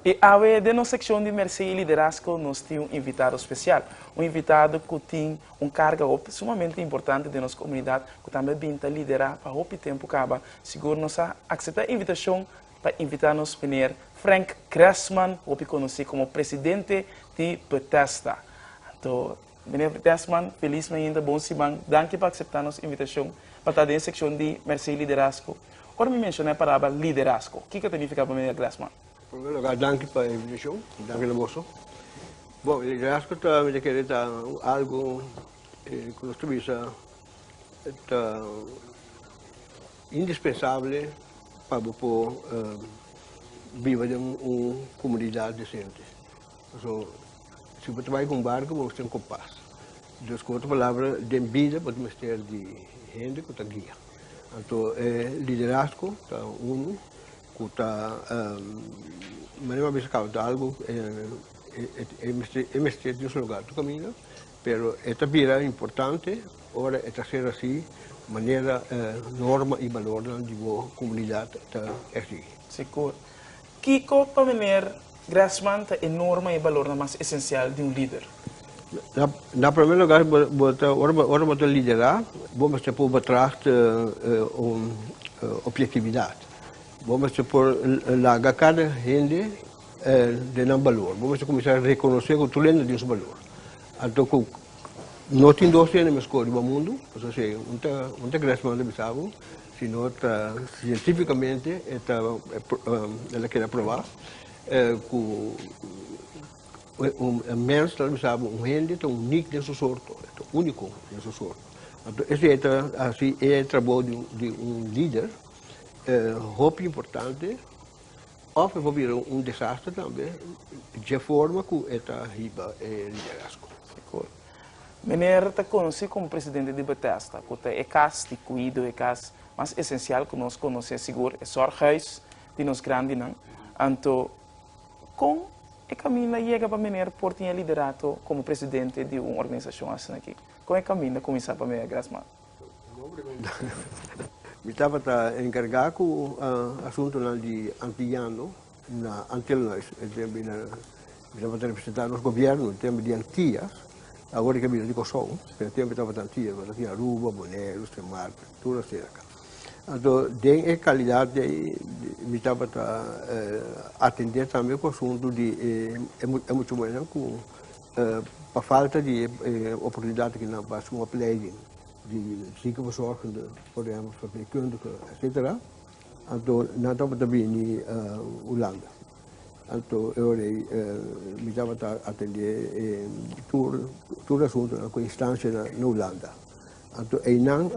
E a de nossa secção de Mercê e Liderazgo, nós temos um invitado especial. Um invitado que tem cargo sumamente importante de nossa comunidade, que também pinta liderar para o tempo acaba. Seguro nós aceitar a invitação para invitar-nos a Frank Gressman, que conhecido como presidente de Bethesda. Então, meneer Gressman, feliz ainda, bom semana. Obrigado por aceitar nossa invitação para estar na secção de Mercê e Liderazgo. Agora me mencionei a palavra liderazgo. O que significa para meneer Gressman? Em primeiro lugar, danke pela invitação, danke na moça. Bom, liderazgo também é querer algo que nós temos indispensável para viver em uma comunidade decente. Se você vai com um barco, você tem um compasso. Então, com outra palavra, de vida, podemos ter de gente que está guia. Então, liderazgo, que está maneira mais cauta algo é mestre de um lugar do caminho, pero esta vida é importante, ora esta ser assim maneira norma e valor de boa comunidade está assim. Seguro. Kiko para meneer Gressman é norma e valor mais essencial de líder. Na primeiro lugar, ora você liderar, vamos ter por trás objetividade. Vamos por largar cada gente de um valor. Vamos começar a reconhecer que tu lendo de valor. Então, não tem dois na mesma escola do mundo, ou seja, não tem Gressman de Bissau, sino cientificamente ela quer provar que menos de Bissau gente é único de sua sorte, único de sua sorte. Então, esse é o trabalho de líder. Roupa importante, ou vai vir desastre também, de forma que esta riba é liderazgo. Meneer está conhecido como presidente de Bethesda, que é caso de cuidado, é caso mais essencial que nós conhecemos, seguro, é sorhuis de nós grande, não? Então, como é caminho chega para meneer por ter liderado como presidente de uma organização assim aqui? Como é caminho começar para meneer Gressman? Eu estava encarregado com o assunto de antiano, na Antillas, estava representando os governos, tempo de Antillas, agora que eu de Kosovo, pelo tempo estava de Antillas, mas aqui Aruba, Bonaire, Extremadura, tudo assim. Então, de qualidade, eu estava atender também com o assunto de é muito bom, para falta de oportunidade que não passa uma pledging. De ziekenverzorging, programma's, verpleegkundigen, etc. Então, nós estamos também em Holanda. Então, eu estava atender todo assunto com instância na Holanda. Então, aí não,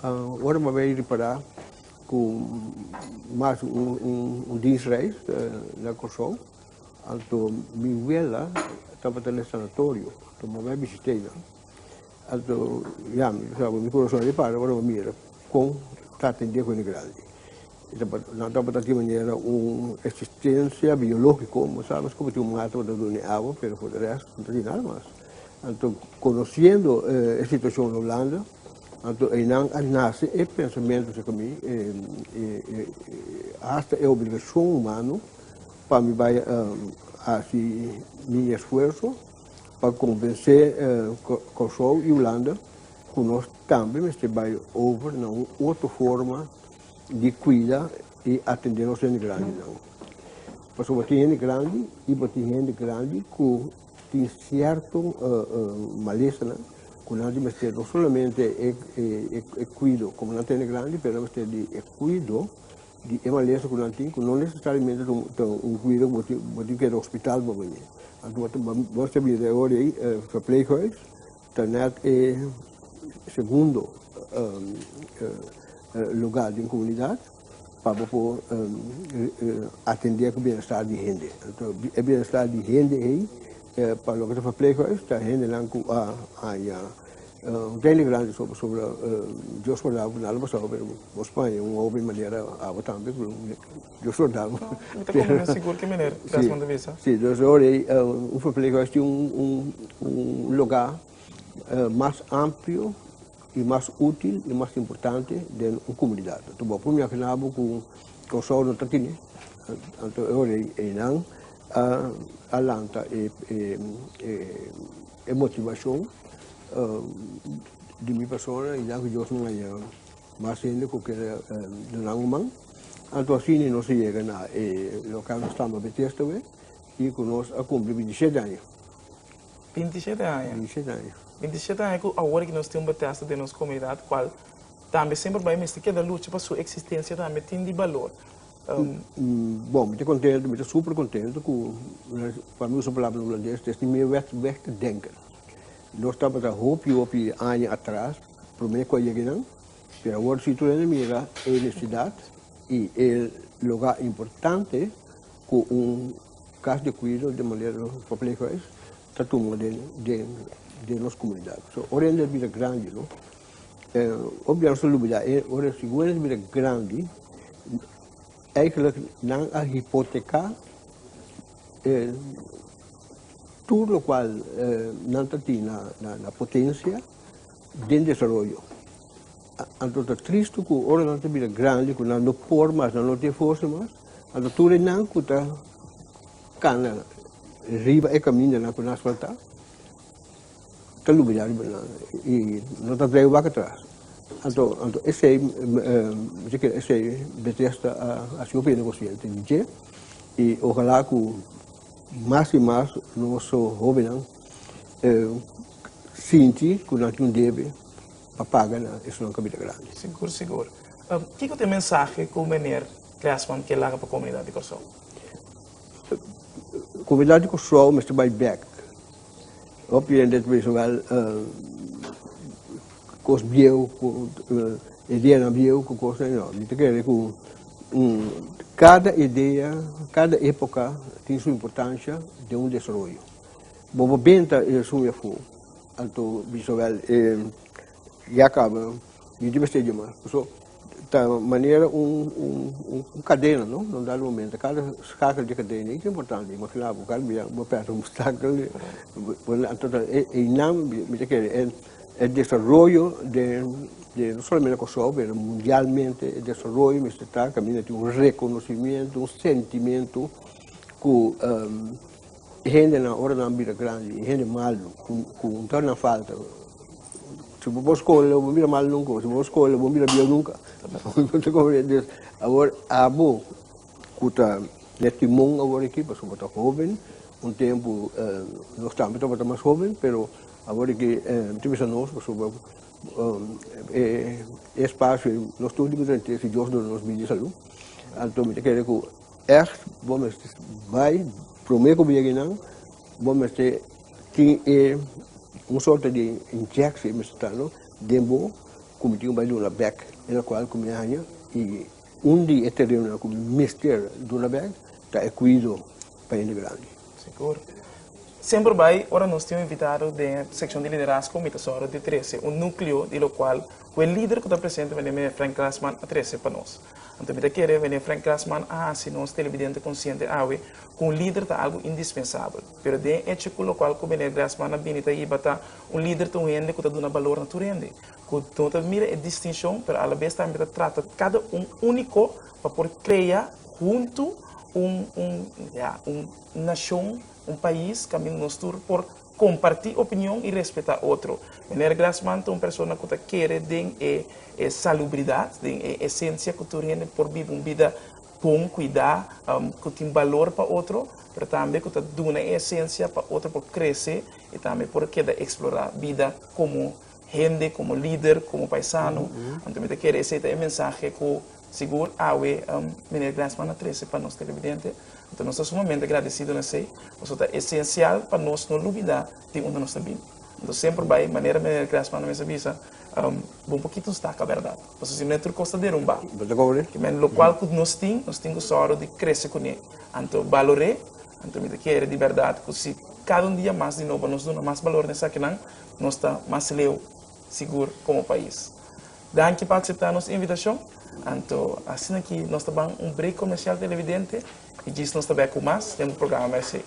agora eu vou reparar com mais dienstreis na Kosovo. Então, minha vela estava no sanatório, então eu me visitei. Então, mi conosco di fare, ora mira, con atender com grande. Não estava de maneira uma existência biológica, como sabes, como tem ato da água, pero por o resto não tem nada mais. Então, conhecendo a situação na Holanda, então, aí não nasce o pensamento que mim, hasta é obrigação humana para me vai assim, meu esforço para convencer Kosovo e Holanda que nós também estamos over na outra forma de cuidar e atender os gente grande. Porque você gente grande e você gente grande que tem certo malestar, que não tem não somente é cuido como não tem grande, mas tem de cuido de malestar que não tem, que não necessariamente cuido que quer hospital para venir. Você vê agora aí, verpleeghuis, net segundo lugar de comunidade para atender o bem-estar de gente. Então, o bem-estar de gente aí, para o verpleeghuis, a gente não tem grande sobre eu soldava na Alba sobre a Espanha, houve maneira a botar eu soldava. Muito como seguro que maneira, Gressman de visa. Sim, então agora o verpleeghuis tem lugar mais amplo e mais útil e mais importante de uma comunidade. Então, por mim, afinal, com o sol não está aqui. Então, agora não a lanta e motivação de minha pessoa e já que eu não é mais ainda que do Langman. Então assim nós chega na local nós estamos Bethesda e conosco a cumprir 27 anos. 27 anos. 27 anos. 27 anos que agora que nós temos Bethesda de nossa comunidade, qual também sempre vai me que da luta para sua existência também tem de valor. Bom, muito super contente com para mim, sobre a palavra holandês, é meio wegdenken. Nós estamos a hoop anos atrás, para mim, com a Yeginan, para agora se tu mira a necessidade e o lugar importante com caso de cuidado de maneira pública, está tudo de nossa comunidade. So, ora é vida grande, não? Obviamente, ora se é vida grande, eigenlijk não a hipotecar tudo o qual não tem na potência de desenvolvimento. Então, é triste que ora não tem vida grande, que não pode mais, não tem força mais. Então, tudo não que está cana riba e caminho na que asfaltar, está lugar e não está veio para trás. Então, esse Bethesda a sua opinião consciente de e ojalá que mais e mais nosso jovem sinta que não deve pagar isso não é grande. Seguro. Que tem mensagem que o menino Glassman quer lá para a comunidade de Corsol? A comunidade de Corsol, mas também back. Obviamente, visual cos bieu, ideia na bieu, com coisa enorme. Então, quer dizer que cada ideia, cada época tem sua importância de desenvolvimento. Bom, benta é sua fu, então visual e acaba e deve ser demais. So, da maneira cadeia, não dá no momento. Cada escala de cadeia é importante. Mas claro, o cara vai perto um obstáculo, então não me quer el desarrollo no solamente Kosovo, pero mundialmente el desarrollo me está caminando un reconocimiento, un sentimiento que gente na hora da vida grande, gente mal, com torna falta. Se você escolhe, eu vou virar mal nunca. Se você escolhe, eu vou virar bem nunca. Agora, a boa, que está neste mundo agora aqui, porque somos jovens, tempo nós estamos mais jovens, pero agora que temos a nós, espaço, nós todos diferentes, se Deus nos bendiga saúde. Então, eu quero que vamos vai, prometo que não, vamos ter uma sorte de injeção, dentro como vai do back, na qual como e dia terreno como mister do back, está cuidado para ele grande. Seguro. Sempre vai, ora nós temos invitado da secção de liderança com Mitasoro de 13, núcleo de lo qual o líder que está presente é Frank Glassman a 13 para nós. Então, eu quero ver Frank Glassman se nós televidente consciente com o líder está algo indispensável. Pero de hecho com o qual o Frank Glassman a binita ibata líder tão rende que está dando valor na rende. Que então mira a distinção, pero a la vez também trata cada único para poder criar junto nação, país, caminho nos tour por compartir opinião e respeitar outro. Menor Glassman é uma pessoa que quer ter salubridade, tem essência que tu rende por viver uma vida bom, cuidar, que tem valor para outro, mas também que tu dá uma essência para outro por crescer e também por querer explorar a vida como gente, como líder, como paisano. Então, eu quero essa mensagem que seguro menor Glassman a 13 para nós televidentes. Então, nós estamos sumamente agradecidos, isso é essencial para nós não duvidar de onde nós estamos vindo. Então, sempre vai, maneira Glassman na minha visa, um pouquinho destaca a verdade. Porque se não é costa de rumbar. Que é o qual nós temos o sorte de crescer com ele. Então, valore, então, me quero de verdade, que se cada dia mais de novo nos dá mais valor nessa que nós estamos mais seguro como país. Danke por aceitar a nossa invitação. Então, assim aqui, nós estamos break comercial televidente e diz nós também com mais dentro do programa. Merci.